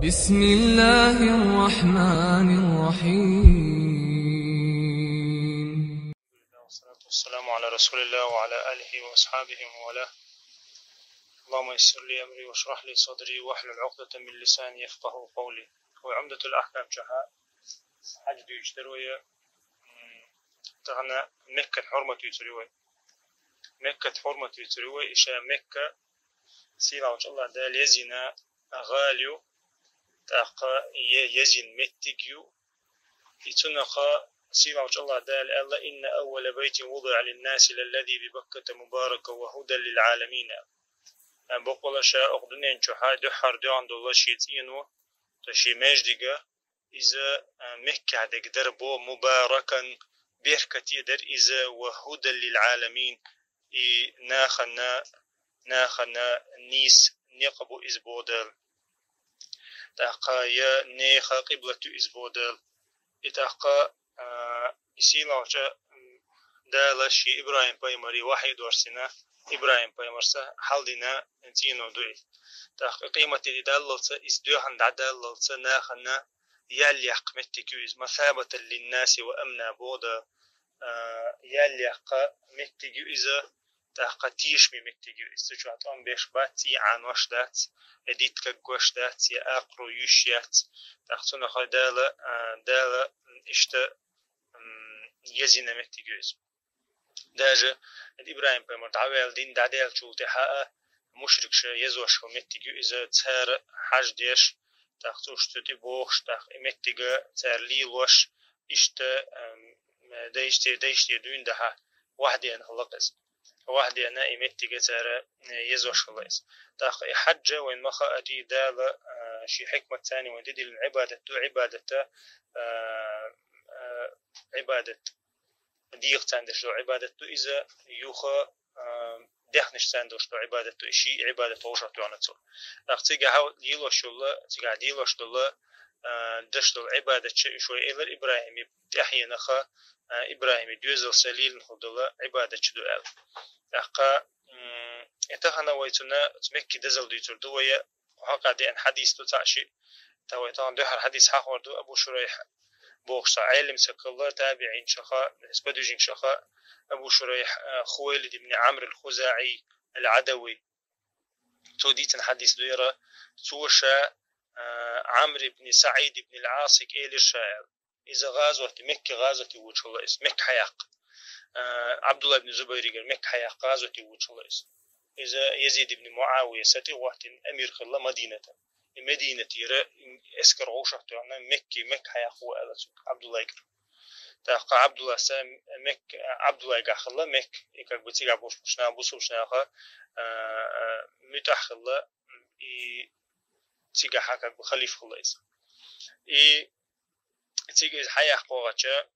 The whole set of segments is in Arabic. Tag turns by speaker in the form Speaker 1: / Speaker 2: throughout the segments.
Speaker 1: بسم الله الرحمن الرحيم.
Speaker 2: والصلاة والسلام على رسول الله وعلى آله وأصحابه وموالاه. اللهم يسر لي أمري واشرح لي صدري واحلل عقدة من لساني يفقه قولي. وعمدة الأحكام شها حج يشتروي تغنى مكة حرمة يتروي مكة حرمة يتروي إشاء مكة سيلا وش الله دال يزنا غاليو تاقا يزن متجيو يتنقى سيما وش الله دال ألا إن أول بيت وضع للناس للذي ببكة مبارك وهدى للعالمين. بقول شاء أقدنين شحا دحر دعان الله شيتينو تشي مجدقة إذا مكة عدك دربو مباركا بيركتي در إذا وهدى للعالمين ناخنا نيس نقبو إزبودل تاقا يا نيخا قبلة إزبودل إتاقا إسيلا وشا دالا شي إبراهيم بايمري واحد ورسنا إبراهيم بايمرسا حالدنا انتينو دوي تاقا قيمة داللسا إزدوحن داللسا ناخنا يالي قمتكو إز مثابة للناس وأمنا بودا يالي قمتكو إذا تاقا تيشمي مكتكو إز تشواتون بيش باتي عن وشدات إديت كقوشدات يا أقرو يشيات تاقا نخل دالا إشتا يزينا مكتجوز داجة إبراهيم بمرد عوال دين دعدال شولتي حقا مشرك شا يزوش مكتجو إذا تسار حاج ديش تاقتوش تتبوخش تاق مكتجا تسار ليلوش إشتا دايشتي دوين دها واحدي أنا خلقز واحدي أنا مكتجا تسار يزوش خلقز تاق حجة وين مخا أدي دالا شي حكمة تاني وديدي العبادة عبادة ديق تاندش لو عبادة إذا يوخا دخنش تاندش لو عبادة إشي عبادة وشرط يعنتو أختيجا هاو ديلوش الله تيجا ديلوش الله دش لو عبادة شوي إلى إبراهيم تحيي نخا إبراهيم دوزل سليل نخد الله عبادة شدو أل أخا يتخنا ويتنا تمكي دزل ديتر دوية وحقا دي أن حديث تتعشي تويتان دوحر حديث حق وردو أبو شريح بوخص عالم سكالله تابعين شخاء بالنسبة دوجين شخاء أبو شريح خويلد بن عمرو الخزاعي العدوي توديتن حديث دويرة توشى عمرو بن سعيد بن العاص إلى الشاعر إذا غازوة مكة غازوة وجه الله اسم مكة حياق عبد الله بن زبير قال مكة حياق غازوة وجه الله اسم إذا يزيد بن معاوية ستي وقت أمير خلا مدينة يرى اسكر عوشة تعنا مكة حياقوا على عبد الله يكر تاقا عبد الله سام عبد الله يقخلا يكاك بتيجا بوشنا بوسوشنا متأخلا تيجا حكاك بخليف خلاص تيجا حياقوا غتشا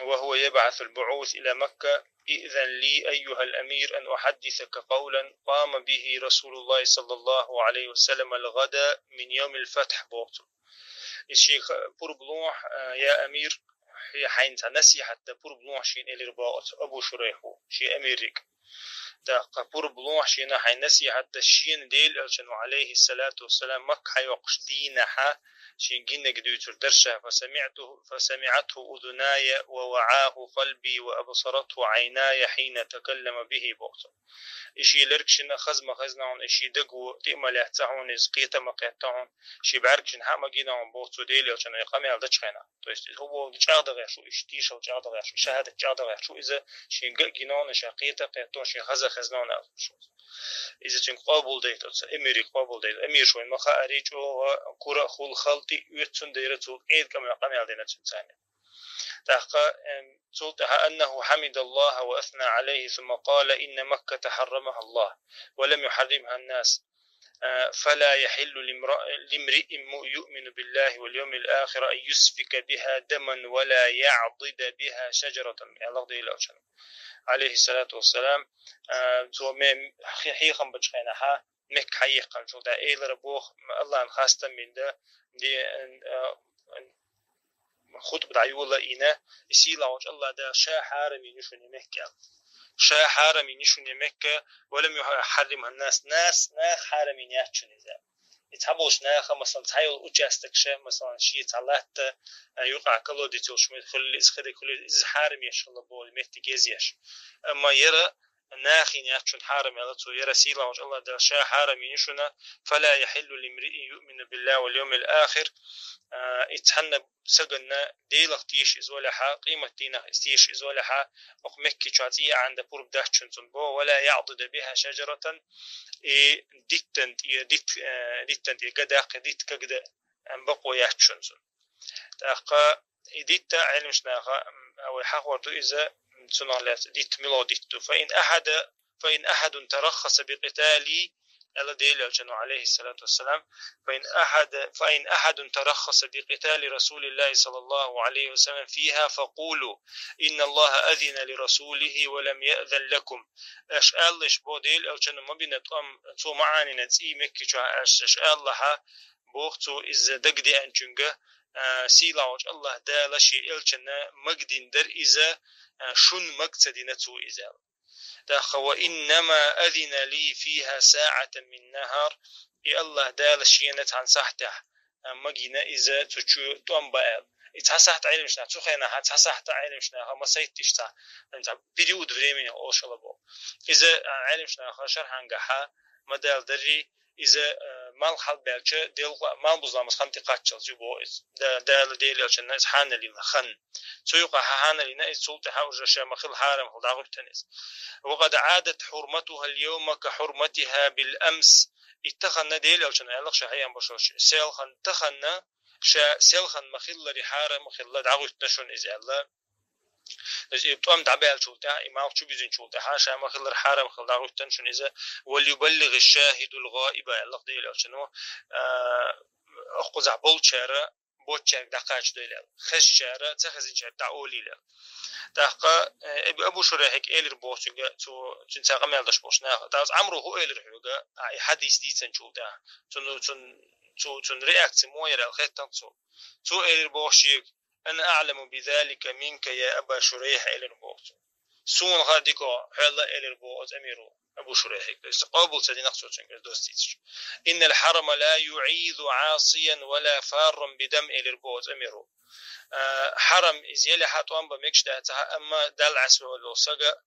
Speaker 2: وهو يبعث البعوث إلى مكة إذن لي أيها الأمير أن أحدثك قولا قام به رسول الله صلى الله عليه وسلم الغد من يوم الفتح بوقته الشيخ بوربلوح يا أمير هي حين تنسي حتى بوربلوح شين إلي رباط أبو شريحو شي أميريك تاقا بوربلوح شين حين نسي حتى شين ديل ألشنو عليه الصلاة والسلام مك حيوقش دينها شين جينا قدوتر درشه فسمعته أذناي ووعاه قلبي وأبصرته عيناي حين تكلم به بوقته إشي لركشنا خزم خزناون إشي دقو تيمال يحتاعون إزقيتا مقيتاون شي بعركشن حما جيناون بوقته ديلي وشنا يقامي على دشخينا هو جاغد غيشو إشتيشو جاغد غيشو شهادة جاغد غيشو إذا شي جيناون شاقيتا قيتون شي خزا خزناون أشو إذا تن قابل ديت أميري قابل ديت أمير شوين مخا أريجو كورا خول خلطي يتسون ديرتو إيد كما يقامي على دينا تنساني تحقا تلتها أنه حمد الله وأثنى عليه ثم قال إن مكة حرمها الله ولم يحرمها الناس فلا يحل لامرئ يؤمن بالله واليوم الآخر أن يسفك بها دما ولا يعضد بها شجرة عليه الصلاة والسلام حيخم بجخينها مك حيخم شو دا إيل ربوخ الله خاصة من دا دي خطب دعيولا إينا يسيلا وجه الله دا شا حارمي نشوني مكة شا حارمي نشوني مكة ولم يحرمها الناس ناس حارمي نياتشوني ذا يتحبوش ناخا مثلا تحيل أجاستك شيء مثلا شيء تعلات يقع كله ديتوش من كل إزخد كل إزحارم يشغل بول ميت جزيش أما يرى ناخي يأكشن حارم يلتو يرى سيلا وش الله دلشا حارم ينشنا فلا يحل لامرئ يؤمن بالله واليوم الآخر يتحنى سجنا ديلق تيش إزولها قيمة دينا استيش إزولها مكي شاتية عند بورب دهشن بو ولا يعضد بها شجرة ديتنت يقداق ديت كقدا أم بقوا يهشن تأقى ديت علمش ناقة أو حقورتو إذا سنالات ديت ميلو ديتو فإن أحد ترخص بقتالي الله ديل الجنو عليه الصلاة والسلام فإن أحد ترخص بقتال رسول الله صلى الله عليه وسلم فيها فقولوا إن الله أذن لرسوله ولم يأذن لكم أشألش بو ديل الجنو مبينة تو معاني نتسي مكي أشألها بوقتو إذا دقدي أنجنجة سيلا وج الله دالشي الجنة مقدين در إذا شن مقتدي نتو إذا وإنما أذن لي فيها ساعة من نهار الله دال شينت عن صحته مجينا إذا تشو تنبأ يتحسحت علمشنا تخينا هتحسحت علمشنا ما سيتشتا أنت بريود فريمين أو شلبو إذا علمشنا خشر هنجحا مدال دري إذا مال حال بالشة ديل مال بزلامس خنتقات جبو دال ديل الجنة حان لنا خن سيقع حان لنا السلطة حوج شامخل حارم خدعوا التنس وقد عادت حرمتها اليوم كحرمتها بالأمس اتخذنا ديل الجنة الله شحيا بشوش سيلخن تخنا سيلخن مخل رحارة مخل دعوا التنشون إذا الله يبتوم دعبال شوتا إمام شو بيزن شوتا حاشا ما خلر حارم خلدارو تنشن إذا وليبلغ الشاهد الغائب الله ديل شنو أخذ بولشارة بوتشارك دقاش ديل خش شارة تخزين شارة تعولي له دقة أبو شريحك إيلر بوشجع تو تنساق مالدش بوشنا داز عمره هو إيلر حوجا حديث دي تنشوتا تن رياكت موير الخيط تو إيلر بوشيك أنا أعلم بذلك منك يا أبا شريح إلى البوت سون غاديكو حلا إلى البوت أميرو أبو شريح قابل سدي نقصو دوستيتش إن الحرم لا يعيذ عاصيا ولا فارا بدم إلى البوت أميرو حرم إزيالي حاتوان بمكش داتها أما دال عسوى والوصاقة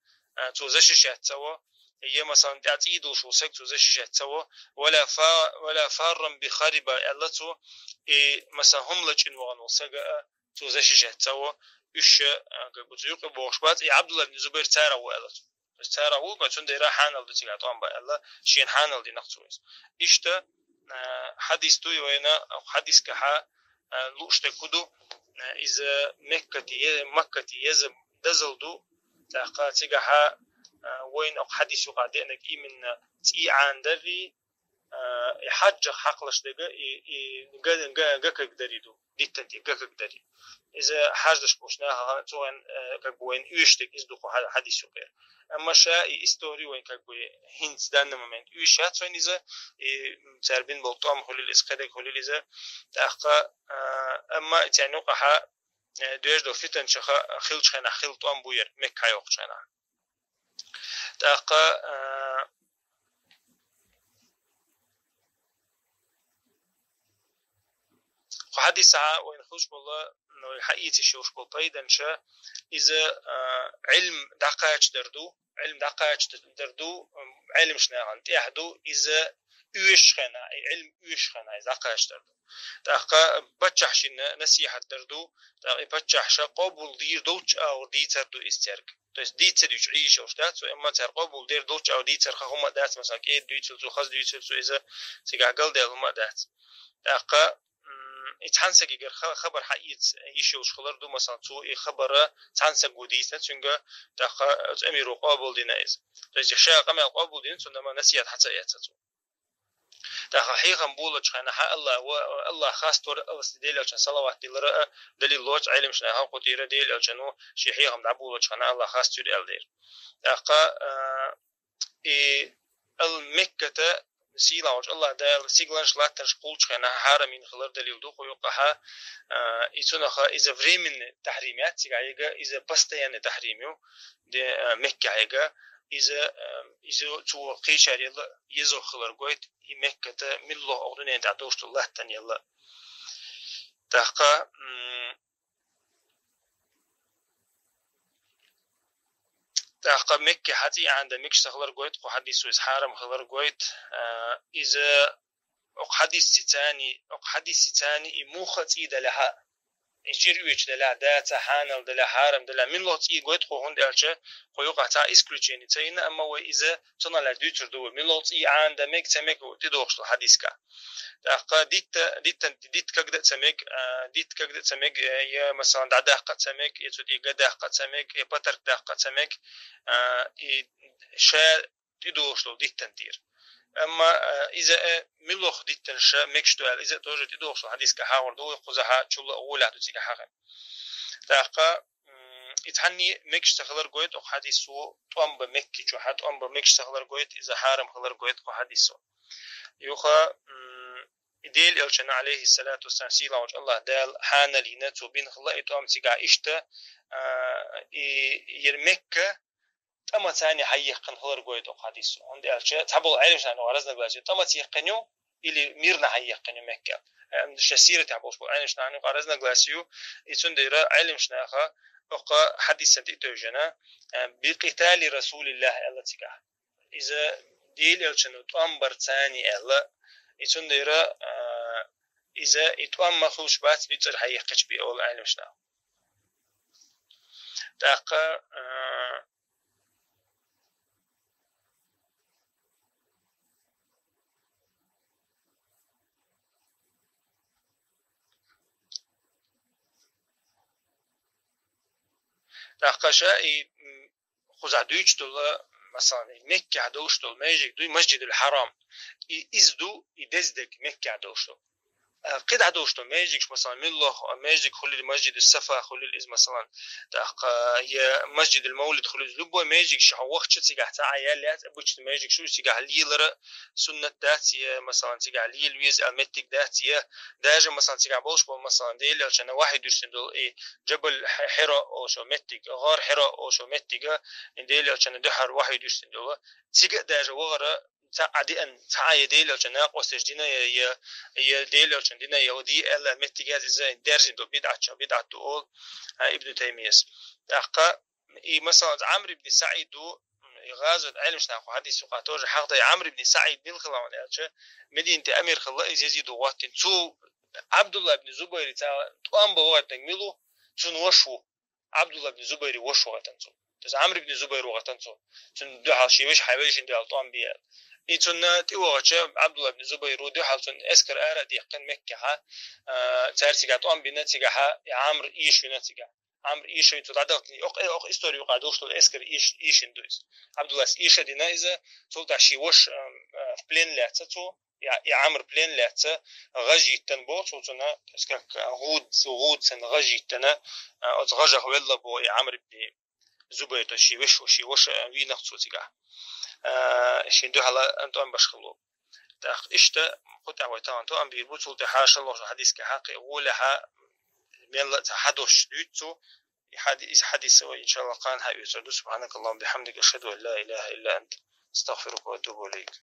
Speaker 2: توزشش هتسوى هي مثلا تعتيدو شو سك توزشش هتسوى ولا فارا بخاربة ألتو مثلا هم لج إنوان وصاقة توزشش هتسوى إيش كبتيوق بوشبات عبد الله بن زبير تارو ألتو تارو قتون ديرا حانل دتي عطوان بألا شين حانل دي نقصويس إشتا حديث توي وينا أو حديث كها لوش تكودو إذا مكة يزم دزلدو تاقاتي كها وين أو حديث يقعد إنك من تي عن دري يحج حقلش دقة جاك قدريدو ديتنتي جاك قدري إذا حاجش بوشناها توان كبوين يشتك إزدقو حديث يقير أما شاء إستوري وين كبوي هنس دان ممن يشات وين إذا تربين بلطام خليل إسقدك خليل إذا تأقى أما تعنقها دوش دو فتن شخا خلش خنا خلطام بوير مكة يوقشنا تأقى حديث وين خوش بالله إنه حقيقة شوش بالطيدا شا إذا علم دقائق دردو علم شنا عن تأحدو إذا يشخنا علم يشخنا إذا دقائق دردو تأقى بتشحشنا نصيحة دردو تأقى بتشحش قبول دير دوش أو ديتر دو استرك تس ديتر يعيش أو شتات أما تقبل دير دوش أو ديتر خهم دات مثلا كيد ديتر تو خز ديتر تو إذا سيجعل ده هم دات تأقى يتحنسك يجر خبر حقيقة يشوش خلر دو مثلا تو خبره تحنسك جوديسة چونگه تأخ أميرو قابل دينايز تجي شيء قام قابل دين ثم نسيت حتى يتسو تأخ حقيقة بولا شخنا حق الله خاص تور أستدل عشان صلوات دلرا دليل لوج علم شنا ها قدير دليل عشان شيء حقيقة دعبولا شخنا الله خاص تور ألدير تأخ المكة سيلا وج الله دال سيغلانش لاتنش قولش خنا حرمين خلر دليل دو خيوقها يتونخا إذا فريمن تحريمات سيغايغا إذا بستيان تحريميو دي مكة عيغا إذا تو قيشار يلا يزو خلر قويت مكة من الله أغنين تعدوشت الله تن يلا تحقا مكة حتى عند مكش خلر قويت وحديث حرم خلر قويت إذا حديث ستاني موخت إيدا لها إنشيرويش دلا داتا حانل دلا حارم دلا من لوت إي قويت خو هند ألشة خو يوقع تا إسكريتشيني تاينا أما وإذا تنا لديتر دو من لوت إي عند مك تمك تدوخش الحديث كا تاقا ديت كقدر تمك يا مثلا دعده قد تمك يتود إيقاده قد تمك يا بطرق ده قد تمك شا تدوخش لو ديت تنتير أما إذا ملوخ ديتن شا مكشتوال إذا توجد إدوخ حديث كحاور دو قزها شو أولى دو تيجي حاجة تاقا إتحني مكش تخلر قويت أو حديثو توام بمكي شو حد توام بمكش تخلر قويت إذا حارم خلر قويت أو حديثو يوخا إديل إلشنا عليه الصلاة والسلام سيلا وجه الله دال حانا ليناتو بين خلا إتوام تيجا إشتا يرمكة أما ثاني حيقن خلر قويت أو حديث عندي أشياء تحبوا علم شان وعرزنا بلاجي أما تيقنيو إلي ميرنا حيقنيو مكة شسيرة تحبوا علم شان وعرزنا بلاجيو يتندير علم شناخا أقا حديث سنتيتوجنا بقتال رسول الله الله تيجا إذا ديل يلشنو تأمبر ثاني الله يتندير إذا يتأم مخوش بات بيتر حيقش بأول علم شناخ تاقا ناقشة خزع دويش دول مثلا مكة عدوش دول ماجيك دوي مسجد الحرام إزدو يدزدك مكة عدوش دول قد عدوش دول ماجيك مثلا من الله ماجيك خلي المسجد السفا خلي الإز مثلا هي مسجد المولد خلي لبوا ماجيك شو وقت تيجي عيالات أبوش ماجيك شو تيجي ليلر سنة داتية مثلا تيجي ليل المتك داتية داجة مثلا تيجي بوش مثلا ديل عشان واحد يرسم دول إيه جبل حراء أو شو متك غار حراء أو شو متك ديل عشان دحر واحد يرسم دول تيجي داجة وغرة تعدي أن تعاي ديل عشان أقوس تجدينا يا ديل عشان دينا يودي ألا متجاز إزاي درجة دو بدعة تقول ابن تيمية أحقا مثلا عمرو بن سعيد دو غازو علم شناخو حديث قاتور حقا عمرو بن سعيد بن خلاون ألشة مدينة أمير خلا يزيد وقت تو عبد الله بن زبير تا توام بوقت ميلو تون وشو عبد الله بن زبير وشو وقتنسو تز عمرو بن زبير وقتنسو تون دو حالشي وش حيوش عند الطعام بيال إيتون تيوغا عبد الله بن زبير ودو حالتون اسكر آرا ديقن مكة ها تارسيقا طعام بناتيقا ها عمرو إيش بناتيقا عمرو إيش تو تعدقني أق إستوري وقادوش تو اسكر إيش إندوز عبد الله إيش دينا إذا تولتا شي وش بلين لاتسو يا عمرو بلين لاتسا غجي تنبوت وتنا اسكك غود سن غجي تنا أتغجه ولا بو يا عمرو بن زبير تشي وش وي نقصو تيقا شين دو هلا أنتو أم بشخلو تأخ إشتا قد أعويتان أنتو أم بيربوتو تحاش الله حديث كحقي ولها من لا تحدوش دوتو حديث وإن شاء الله قان هاي سبحانك اللهم بحمدك أشهد أن لا إله إلا أنت استغفرك وأتوب إليك